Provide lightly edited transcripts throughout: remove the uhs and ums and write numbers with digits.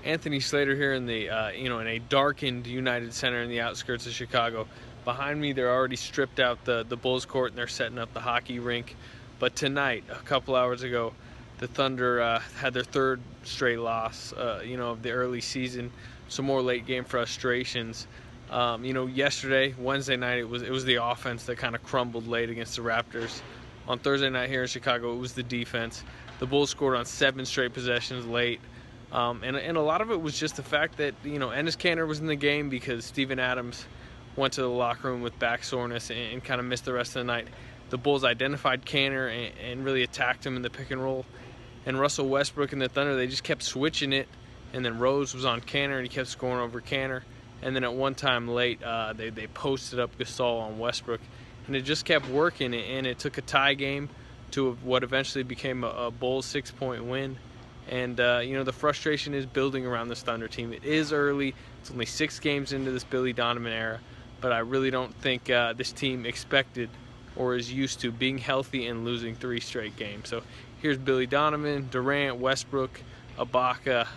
Anthony Slater here in the in a darkened United Center in the outskirts of Chicago. Behind me, they're already stripped out the Bulls court and they're setting up the hockey rink. But tonight, a couple hours ago, the Thunder had their third straight loss, of the early season. Some more late game frustrations. Yesterday, Wednesday night, it was the offense that kind of crumbled late against the Raptors. On Thursday night here in Chicago, it was the defense. The Bulls scored on 7 straight possessions late. And a lot of it was just the fact that, Enes Kanter was in the game because Steven Adams went to the locker room with back soreness and kind of missed the rest of the night. The Bulls identified Kanter and really attacked him in the pick and roll. And Russell Westbrook and the Thunder, they just kept switching it. And then Rose was on Kanter and he kept scoring over Kanter. And then at one time late, they posted up Gasol on Westbrook. And it just kept working, and it took a tie game to what eventually became a Bulls 6-point win. And, the frustration is building around this Thunder team. It is early. It's only 6 games into this Billy Donovan era. But I really don't think this team expected or is used to being healthy and losing 3 straight games. So here's Billy Donovan, Durant, Westbrook, Ibaka,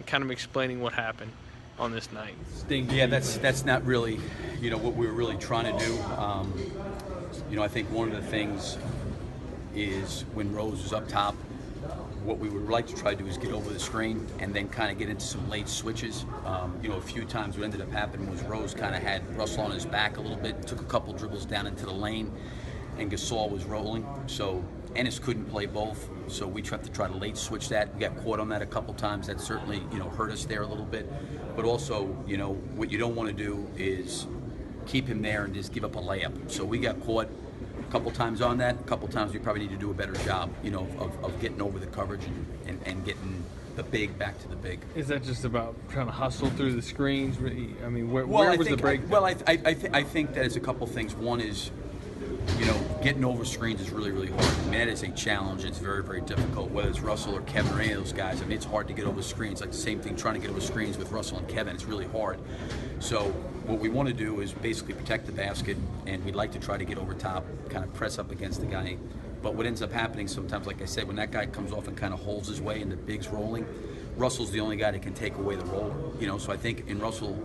kind of explaining what happened on this night. Yeah, that's not really, what we were really trying to do. I think one of the things is when Rose was up top, what we would like to try to do is get over the screen and then kind of get into some late switches. A few times what ended up happening was Rose kind of had Russell on his back a little bit, took a couple dribbles down into the lane, and Gasol was rolling. So Enes couldn't play both, so we tried to late switch that. We got caught on that a couple times. That certainly, hurt us there a little bit. But also, what you don't want to do is keep him there and just give up a layup. So we got caught a couple times on that. A couple times we probably need to do a better job, of getting over the coverage and getting the big back to the big. Is that just about trying to hustle through the screens? I mean, where was the break? I think that it's a couple things. One is, getting over screens is really, really hard. I mean, that is a challenge. It's very, very difficult. Whether it's Russell or Kevin or any of those guys, it's hard to get over screens. Like the same thing, trying to get over screens with Russell and Kevin, it's really hard. So what we want to do is basically protect the basket, and we'd like to try to get over top, kind of press up against the guy. But what ends up happening sometimes, like I said, when that guy comes off and kind of holds his way and the big's rolling, Russell's the only guy that can take away the roller. So I think in Russell,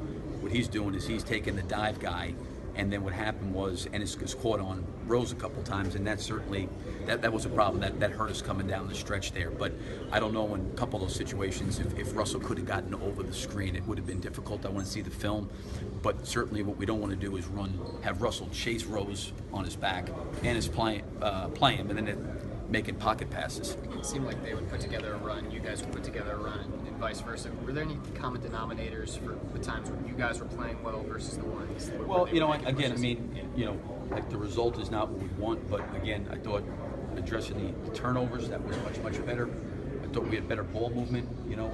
what he's doing is he's taking the dive guy. And then what happened was Enes was caught on Rose a couple times, and that certainly that was a problem. That hurt us coming down the stretch there. But I don't know, in a couple of those situations, if Russell could have gotten over the screen, it would have been difficult. I want to see the film. But certainly what we don't want to do is have Russell chase Rose on his back, and is play him, and then making pocket passes. It seemed like they would put together a run, you guys would put together a run, and vice versa. Were there any common denominators for the times when you guys were playing well versus the ones? Well, like the result is not what we want, but again, I thought addressing the turnovers, that was much, much better. I thought we had better ball movement,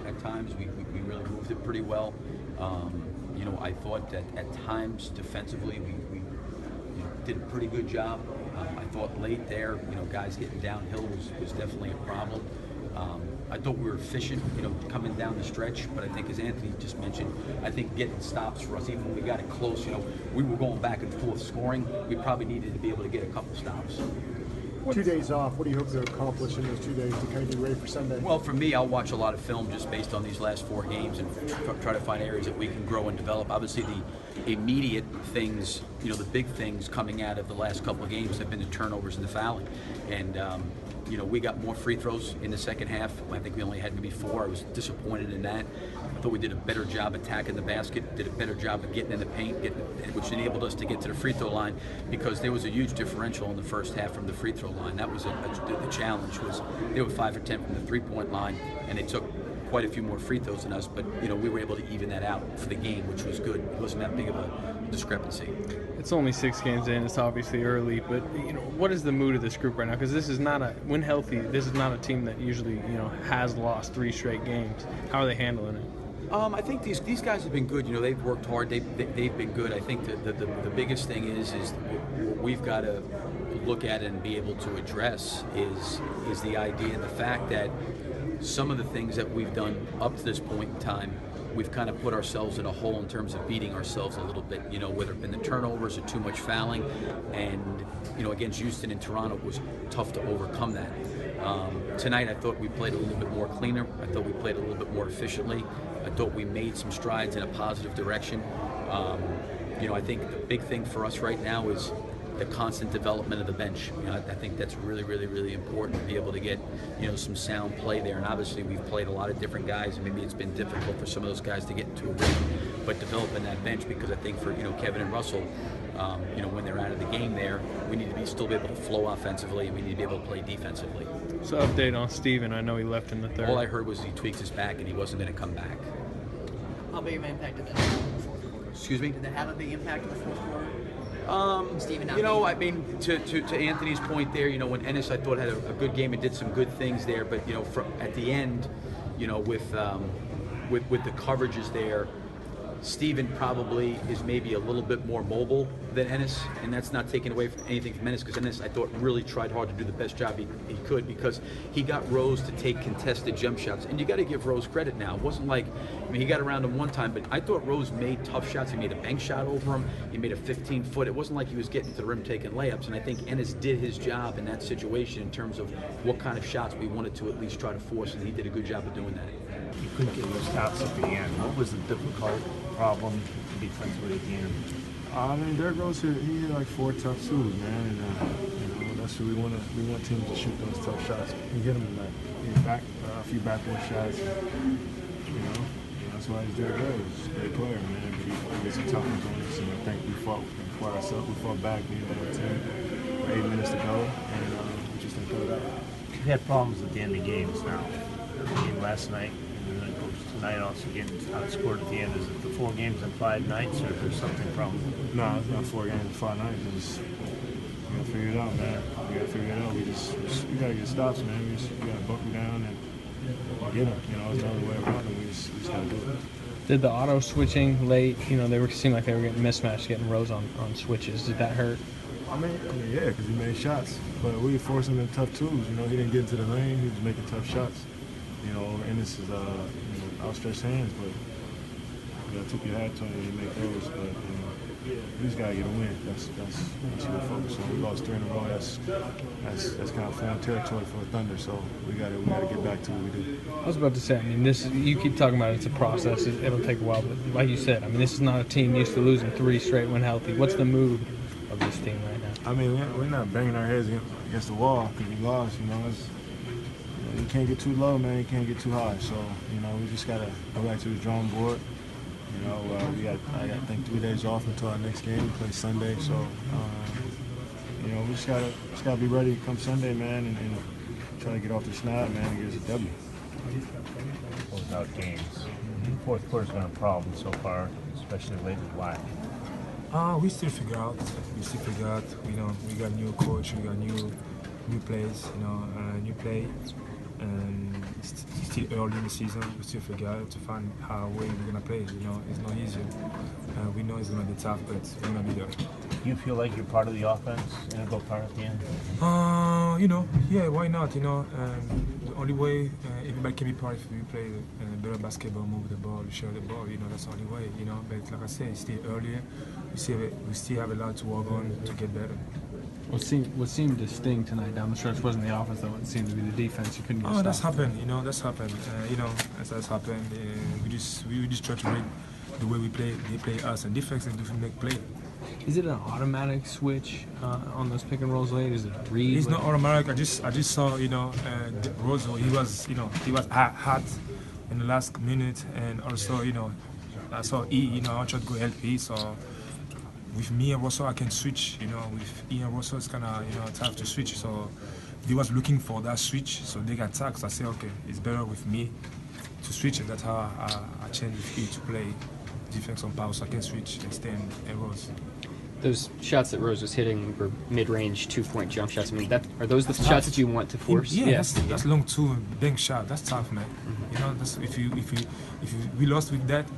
at times. We really moved it pretty well. I thought that at times defensively we did a pretty good job. I thought late there, guys getting downhill was definitely a problem. I thought we were efficient, coming down the stretch, but I think as Anthony just mentioned, I think getting stops for us, even when we got it close, we were going back and forth scoring. We probably needed to be able to get a couple stops. 2 days off, what do you hope to accomplish in those 2 days to kind of get ready for Sunday? Well, for me, I'll watch a lot of film just based on these last 4 games and try to find areas that we can grow and develop. Obviously, the immediate things, the big things coming out of the last couple of games have been the turnovers and the fouling. And, we got more free throws in the second half. I think we only had maybe 4. I was disappointed in that. I thought we did a better job attacking the basket, did a better job of getting in the paint, which enabled us to get to the free throw line, because there was a huge differential in the first half from the free throw line. That was the challenge. Was they were 5 for 10 from the 3-point line, and they took quite a few more free throws than us, but we were able to even that out for the game, which was good. It wasn't that big of a discrepancy. It's only 6 games in. It's obviously early, but what is the mood of this group right now? Because this is not when healthy, this is not a team that usually has lost 3 straight games. How are they handling it? I think these guys have been good. They've worked hard. They've been good. I think the biggest thing is what we've got to look at and be able to address is the idea and the fact that some of the things that we've done up to this point in time, we've kind of put ourselves in a hole in terms of beating ourselves a little bit, whether it's been the turnovers or too much fouling. And, against Houston and Toronto, it was tough to overcome that. Tonight, I thought we played a little bit more cleaner. I thought we played a little bit more efficiently. I thought we made some strides in a positive direction. I think the big thing for us right now is the constant development of the bench. I think that's really, really, really important to be able to get, some sound play there. And obviously, we've played a lot of different guys, and maybe it's been difficult for some of those guys to get into a rhythm. But developing that bench, because I think for Kevin and Russell, when they're out of the game there, we need to still be able to flow offensively, and we need to be able to play defensively. So update on Steven. I know he left in the third. All I heard was he tweaks his back and he wasn't going to come back. How big of an impact did that have in the fourth quarter? Excuse me? Did that have a big impact in the fourth quarter? To Anthony's point there, when Ennis, I thought, had a good game and did some good things there, but at the end, with the coverages there, Steven probably is maybe a little bit more mobile than Ennis, and that's not taking away from anything from Ennis, because Ennis, I thought, really tried hard to do the best job he could, because he got Rose to take contested jump shots. And you got to give Rose credit now. It wasn't like, he got around him one time, but I thought Rose made tough shots. He made a bank shot over him. He made a 15-foot. It wasn't like he was getting to the rim taking layups, and I think Ennis did his job in that situation in terms of what kind of shots we wanted to at least try to force, and he did a good job of doing that. You couldn't get those stops at the end. What was the difficult problem defensively at the end? Derrick Rose he hit like 4 tough twos, man, and that's what we want. We want teams to shoot those tough shots. We get them a few backboard shots. That's why he's Derrick Rose. He's a great player, man. But he gets some toughness on us, and I think we fought ourselves. We fought back, being on the team. 8 minutes to go, and we just didn't throw it out. We had problems at the end of games now. Last night, and then tonight also getting outscored at the end. Is it the 4 games in 5 nights, or is there something from? No, it's not 4 games in 5 nights. We gotta figure it out, man. We gotta get stops, man. We gotta buckle down and get them. There's no other way around it. We just gotta do it. Did the auto switching late? Seemed like they were getting mismatched, getting Rose on switches. Did that hurt? Yeah, because he made shots, but we forced him in tough twos. He didn't get into the lane. He was making tough shots. And this is outstretched hands, but you gotta tip your hat to him when you make those. But we just gotta get a win. That's what we're focused on. We lost 3 in a row. That's kind of foreign territory for the Thunder. So we gotta get back to what we do. I was about to say, this you keep talking about it's a process. It'll take a while, but like you said, this is not a team used to losing 3 straight when healthy. What's the mood of this team right now? We're not banging our heads against the wall because we lost. You can't get too low, man. You can't get too high. So, we just got to go back to the drawing board. I got, I think, 3 days off until our next game. We play Sunday. So, we just got to be ready to come Sunday, man, and try to get off the snap, man, and get us a W. Without games. Fourth quarter's been a problem so far, especially lately. Why? We still figure out. We got new coach. We got new plays. New play. And it's still early in the season. We still figure out to find how way we're gonna play. It's not easy. We know it's gonna be tough, but we're gonna be there. Do you feel like you're part of the offense, integral part at the end? Yeah, why not? The only way everybody can be part if we play better basketball, move the ball, share the ball. That's the only way. But like I said, it's still early. We still have a lot to work on to get better. What seemed to sting tonight down the stretch wasn't the offense, though. It seemed to be the defense. You couldn't get stopped. That's happened. That's happened. That's happened. We just try to read the way we play. They play us, and defense and different make play. Is it an automatic switch on those pick and rolls late? Is it a read? It's not automatic. I just saw Rosso. He was hot in the last minute, and also I saw I tried to go help E. So with me and Russell, I can switch. With E and Russell, it's kind of tough to switch. So they was looking for that switch, so they got tagged. So I said, okay, it's better with me to switch, and that's how I changed with E to play defense on power, so I can switch and stay in Rose. Those shots that Rose was hitting were mid-range 2-point jump shots. Are those the shots that you want to force? Yeah, that's long two bank shot. That's tough, man. Mm-hmm. That's if we lost with that,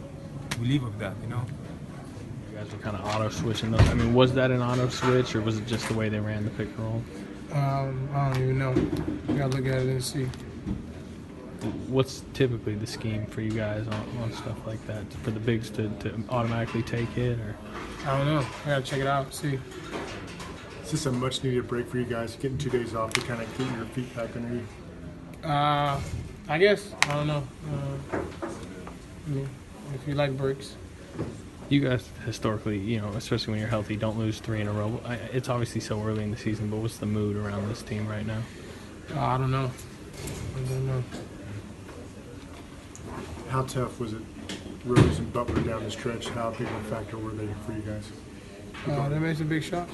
we leave with that. You guys were kind of auto switching those. Was that an auto switch, or was it just the way they ran the pick and roll? I don't even know. You gotta look at it and see. What's typically the scheme for you guys on stuff like that? For the bigs to automatically take it, or? I don't know. I gotta check it out and see. this a much needed break for you guys, getting 2 days off to kind of get your feet back under you? I guess. I don't know. I mean, if you like breaks. You guys historically, you know, especially when you're healthy, don't lose 3 in a row. It's obviously so early in the season, but what's the mood around this team right now? I don't know. I don't know. How tough was it, Rose and Butler down the stretch? How big of a factor were they for you guys? That makes a big shot.